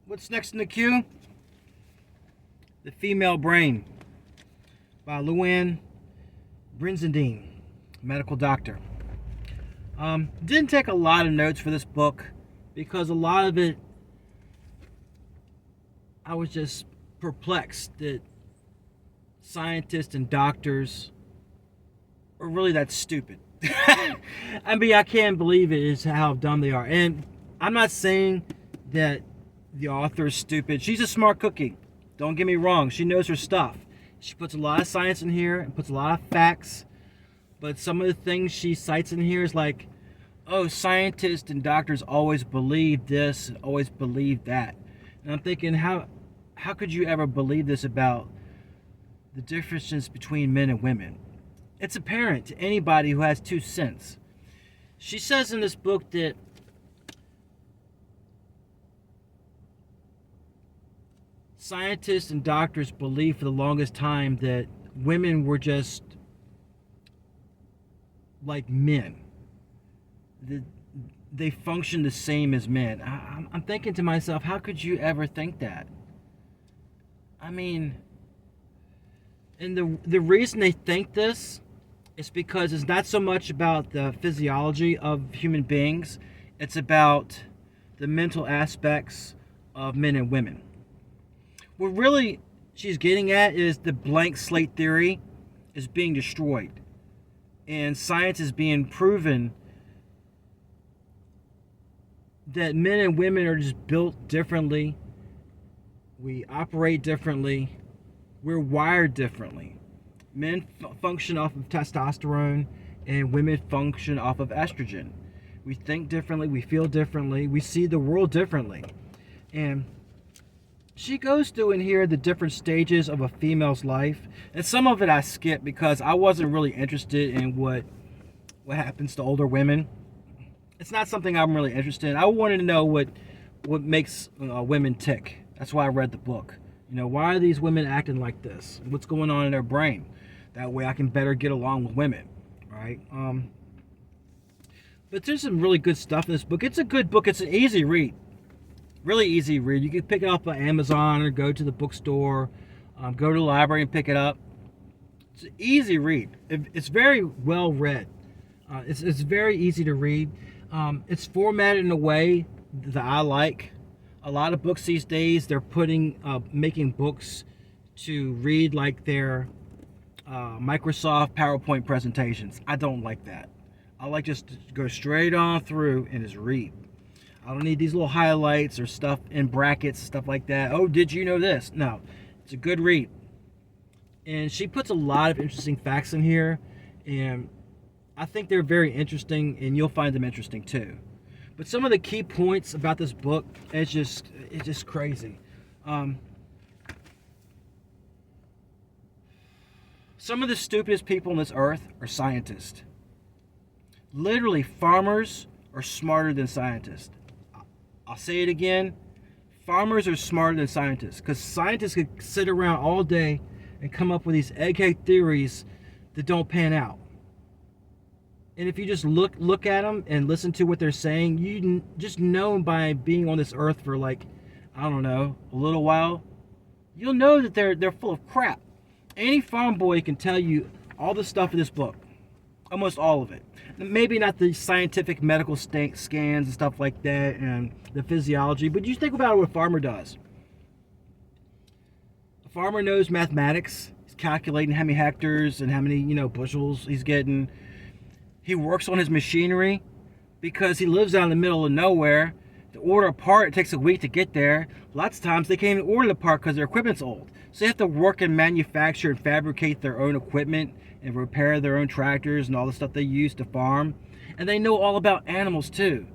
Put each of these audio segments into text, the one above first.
What's next in the queue? The Female Brain by Louann, Brizendine, medical doctor. Didn't take a lot of notes for this book because a lot of it I was just perplexed that scientists and doctors are really that stupid. I mean, I can't believe it is how dumb they are. And I'm not saying that the author is stupid. She's a smart cookie. Don't get me wrong. She knows her stuff. She puts a lot of science in here and puts a lot of facts. But some of the things she cites in here is like, oh, scientists and doctors always believe this and always believe that. And I'm thinking, how could you ever believe this about the differences between men and women? It's apparent to anybody who has 2 cents. She says in this book that scientists and doctors believed for the longest time that women were just like men. They function the same as men. I'm thinking to myself, how could you ever think that? I mean, and the reason they think this is because it's not so much about the physiology of human beings. It's about the mental aspects of men and women. What really she's getting at is the blank slate theory is being destroyed. And science is being proven that men and women are just built differently. We operate differently. We're wired differently. Men function off of testosterone and women function off of estrogen. We think differently. We feel differently. We see the world differently. And she goes through in here the different stages of a female's life. And some of it I skipped because I wasn't really interested in what happens to older women. It's not something I'm really interested in. I wanted to know what makes women tick. That's why I read the book. You know, why are these women acting like this? What's going on in their brain? That way I can better get along with women, right? But there's some really good stuff in this book. It's a good book. It's an easy read. Really easy read. You can pick it up on Amazon or go to the bookstore, go to the library and pick it up. It's an easy read. It's very well read. It's very easy to read. It's formatted in a way that I like. A lot of books these days, they're making books to read like their Microsoft PowerPoint presentations. I don't like that. I like just to go straight on through and just read. I don't need these little highlights or stuff in brackets, stuff like that. Oh, did you know this? No, it's a good read. And she puts a lot of interesting facts in here, and I think they're very interesting, and you'll find them interesting too. But some of the key points about this book, it's just crazy. Some of the stupidest people on this earth are scientists. Literally, farmers are smarter than scientists. I'll say it again. Farmers are smarter than scientists because scientists could sit around all day and come up with these egghead theories that don't pan out. And if you just look at them and listen to what they're saying, you just know by being on this earth for like, I don't know, a little while, you'll know that they're full of crap. Any farm boy can tell you all the stuff in this book. Almost all of it. Maybe not the scientific medical scans and stuff like that and the physiology, but you think about what a farmer does. A farmer knows mathematics. He's calculating how many hectares and how many, bushels he's getting. He works on his machinery because he lives out in the middle of nowhere. To order a part, it takes a week to get there. Lots of times they can't even order the part because their equipment's old. So they have to work and manufacture and fabricate their own equipment and repair their own tractors and all the stuff they use to farm. And they know all about animals too.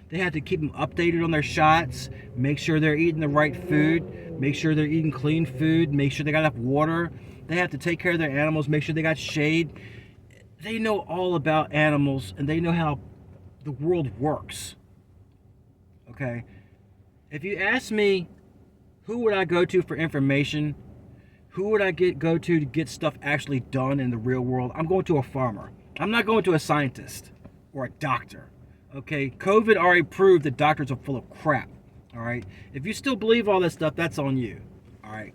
They have to keep them updated on their shots, make sure they're eating the right food, make sure they're eating clean food, make sure they got enough water. They have to take care of their animals, make sure they got shade. They know all about animals and they know how the world works. Okay? If you ask me, who would I go to for information? Who would I go to get stuff actually done in the real world? I'm going to a farmer. I'm not going to a scientist or a doctor. Okay? COVID already proved that doctors are full of crap. All right. If you still believe all that stuff, that's on you. All right.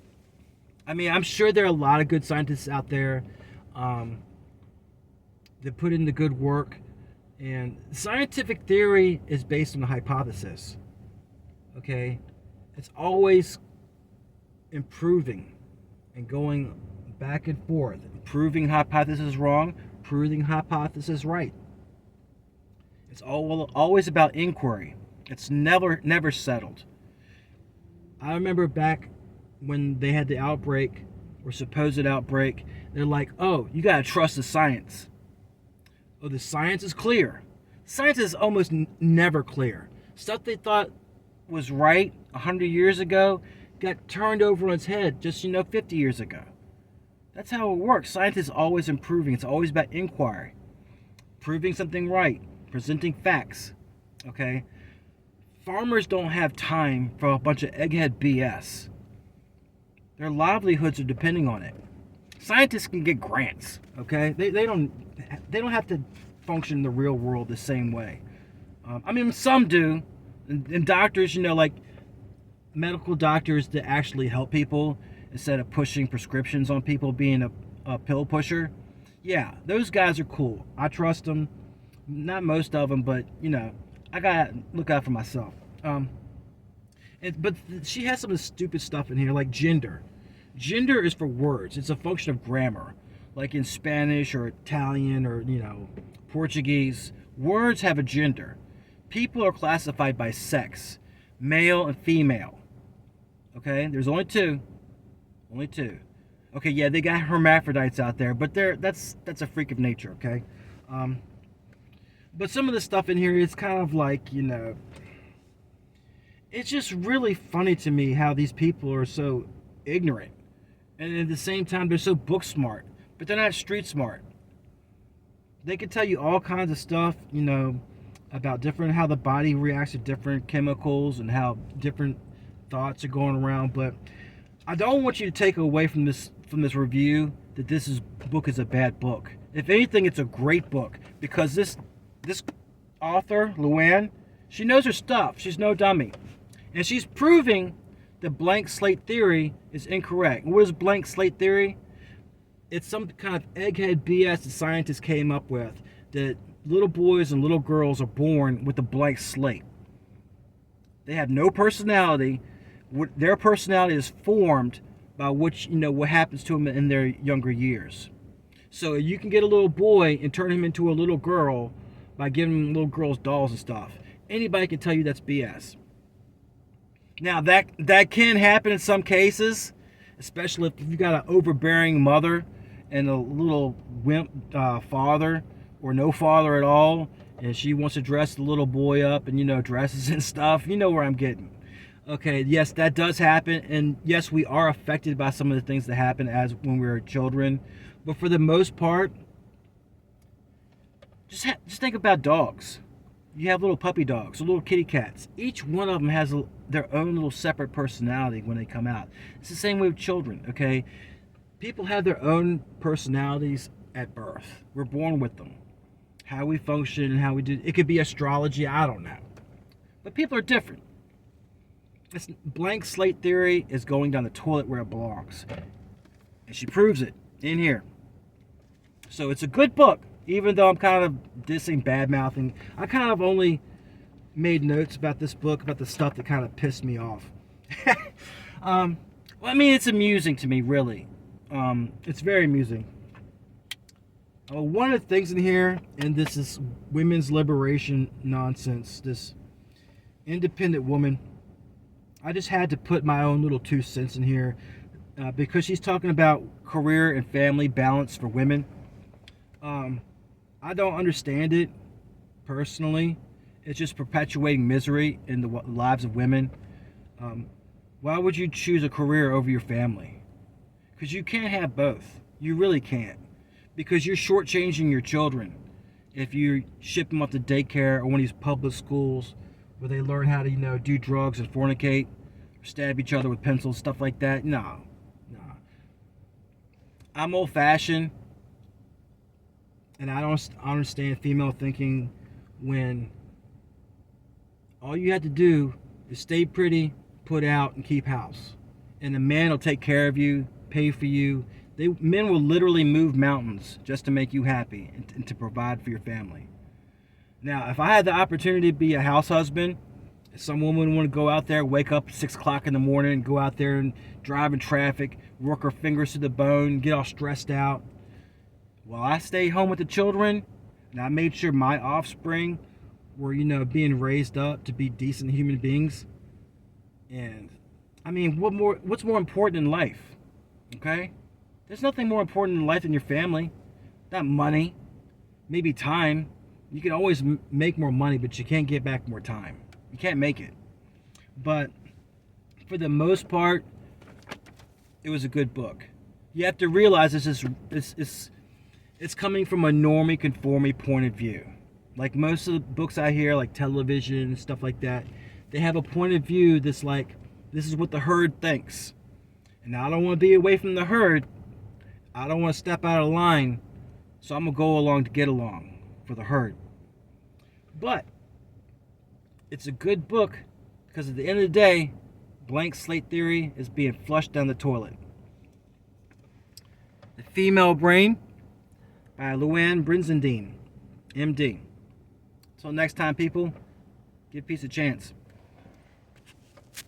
I mean, I'm sure there are a lot of good scientists out there um, that put in the good work. And scientific theory is based on a hypothesis. Okay. It's always improving and going back and forth, proving hypothesis wrong, proving hypothesis right. It's always about inquiry. It's never settled. I remember back when they had the outbreak or supposed outbreak, they're like, "Oh, you gotta trust the science. Oh, the science is clear." Science is almost never clear. Stuff they thought was right 100 years ago got turned over on its head just 50 years ago. That's how it works. Science is always improving. It's always about inquiry, proving something right, presenting facts. Okay? Farmers don't have time for a bunch of egghead BS. Their livelihoods are depending on it. Scientists can get grants. Okay? They don't have to function in the real world the same way. I mean, some do. And doctors, like medical doctors that actually help people instead of pushing prescriptions on people, being a pill pusher. Yeah, those guys are cool. I trust them. Not most of them, but I gotta look out for myself. But she has some of the stupid stuff in here, like gender. Gender is for words. It's a function of grammar. Like in Spanish or Italian or Portuguese, words have a gender. People are classified by sex, male and female. Okay, there's only two. Only two. Okay, yeah, they got hermaphrodites out there, but that's a freak of nature. Okay. But some of the stuff in here is kind of like, it's just really funny to me how these people are so ignorant. And at the same time, they're so book smart, but they're not street smart. They can tell you all kinds of stuff, about how the body reacts to different chemicals and how different thoughts are going around. But I don't want you to take away from this review that this book is a bad book. If anything, it's a great book because this author, Louann, she knows her stuff. She's no dummy. And she's proving that blank slate theory is incorrect. What is blank slate theory? It's some kind of egghead BS that scientists came up with, that little boys and little girls are born with a blank slate. They have no personality. Their personality is formed by what happens to them in their younger years. So you can get a little boy and turn him into a little girl by giving him little girls dolls and stuff. Anybody can tell you that's BS. Now that can happen in some cases, especially if you got an overbearing mother and a little wimp father or no father at all, and she wants to dress the little boy up and dresses and stuff. You know where I'm getting. Okay, yes, that does happen, and yes, we are affected by some of the things that happen as when we were children. But for the most part, just think about dogs. You have little puppy dogs, or little kitty cats. Each one of them has their own little separate personality when they come out. It's the same way with children, okay? People have their own personalities at birth. We're born with them. How we function and how we do. It could be astrology, I don't know. But people are different. This blank slate theory is going down the toilet where it belongs. And she proves it in here. So it's a good book, even though I'm kind of dissing, bad-mouthing. I kind of only made notes about this book, about the stuff that kind of pissed me off. Well, I mean, it's amusing to me, really. It's very amusing. One of the things in here, and this is women's liberation nonsense, this independent woman, I just had to put my own little 2 cents in here because she's talking about career and family balance for women. I don't understand it personally. It's just perpetuating misery in the lives of women. Why would you choose a career over your family? Because you can't have both. You really can't. Because you're shortchanging your children if you ship them off to daycare or one of these public schools where they learn how to, do drugs and fornicate, or stab each other with pencils, stuff like that. No. I'm old-fashioned, and I don't understand female thinking when all you had to do is stay pretty, put out, and keep house. And the man will take care of you, pay for you. Men will literally move mountains just to make you happy and to provide for your family. Now, if I had the opportunity to be a house husband, some woman would want to go out there, wake up at 6 o'clock in the morning, and go out there and drive in traffic, work her fingers to the bone, get all stressed out. While I stayed home with the children, and I made sure my offspring were, being raised up to be decent human beings. And I mean, what's more important in life? Okay? There's nothing more important in life than your family. Not money, maybe time. You can always make more money, but you can't get back more time. You can't make it. But for the most part, it was a good book. You have to realize it's coming from a normie, conformie point of view. Like most of the books I hear, like television and stuff like that, they have a point of view that's like, this is what the herd thinks. And I don't want to be away from the herd. I don't want to step out of line. So I'm going to go along to get along for the herd. But it's a good book because at the end of the day, blank slate theory is being flushed down the toilet. The Female Brain by Louann Brizendine, MD. Until next time, people, give peace a chance.